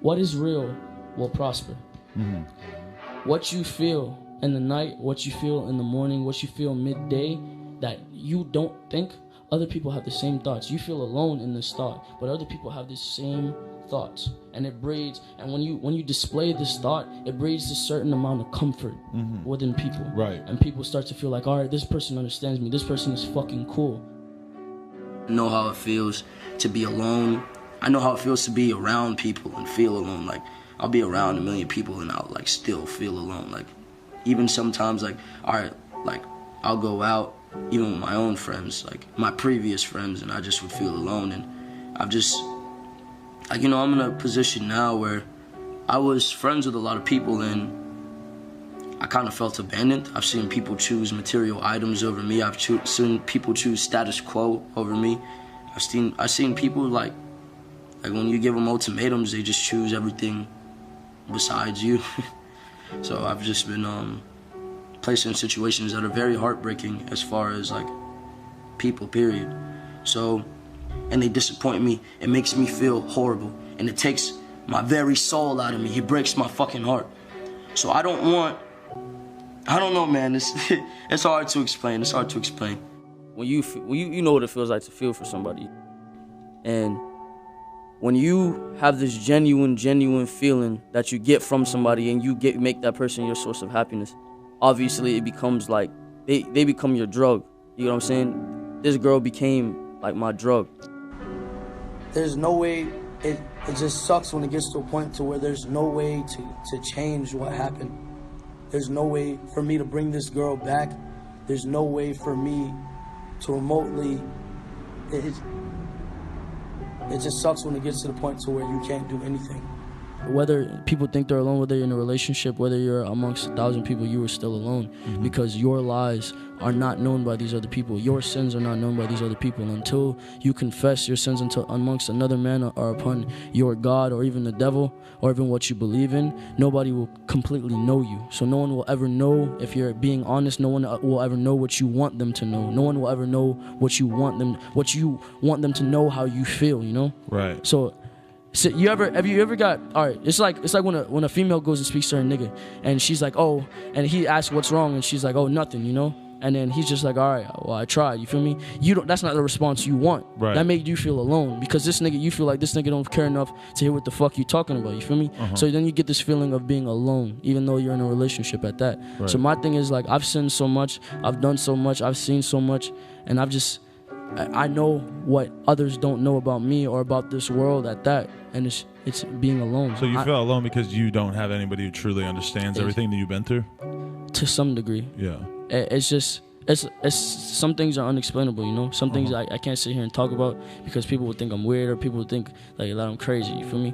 what is real will prosper. Mm-hmm. What you feel in the night, what you feel in the morning, what you feel midday, that you don't think, other people have the same thoughts. You feel alone in this thought, but other people have the same thoughts, and it breeds. And when you display this thought, it breeds a certain amount of comfort within people. Right. And people start to feel like, all right, this person understands me. This person is fucking cool. I know how it feels to be alone. I know how it feels to be around people and feel alone. Like, I'll be around a million people and I'll like still feel alone. Like, even sometimes, like, all right, like I'll go out even with my own friends, like my previous friends, and I just would feel alone. And I've just, like, you know, I'm in a position now where I was friends with a lot of people and I kind of felt abandoned. I've seen people choose material items over me. I've seen people choose status quo over me. I've seen people like when you give them ultimatums, they just choose everything besides you. So I've just been placed in situations that are very heartbreaking as far as like people, period. So, and they disappoint me. It makes me feel horrible, and it takes my very soul out of me. It breaks my fucking heart. So I don't know, man. It's hard to explain. It's hard to explain. When you know what it feels like to feel for somebody, and when you have this genuine feeling that you get from somebody, and you make that person your source of happiness, obviously it becomes like they become your drug. You know what I'm saying? This girl became like my drug. There's no way. It just sucks when it gets to a point to where there's no way to change what happened. There's no way for me to bring this girl back. There's no way for me to remotely. It just sucks when it gets to the point to where you can't do anything. Whether people think they're alone, whether you're in a relationship, whether you're amongst 1,000 people, you are still alone, because your lies are not known by these other people. Your sins are not known by these other people. Until you confess your sins amongst another man or upon your God or even the devil or even what you believe in, nobody will completely know you. So no one will ever know if you're being honest. No one will ever know what you want them to know. No one will ever know what you want them to know, how you feel, you know? Right. So have you ever got, all right, it's like when a female goes and speaks to her nigga and she's like, oh, and he asks what's wrong and she's like, oh, nothing, you know? And then he's just like, all right, well, I tried, you feel me? That's not the response you want. Right. That made you feel alone, because this nigga, you feel like this nigga don't care enough to hear what the fuck you talking about, you feel me? So then you get this feeling of being alone, even though you're in a relationship at that. Right. So my thing is, like, I've sinned so much, I've done so much, I've seen so much, and I know what others don't know about me or about this world at that, and it's being alone. So you feel alone because you don't have anybody who truly understands everything that you've been through? To some degree. Yeah. It's just, it's some things are unexplainable, you know? Some things I can't sit here and talk about because people would think I'm weird, or people would think like that I'm crazy, you feel me?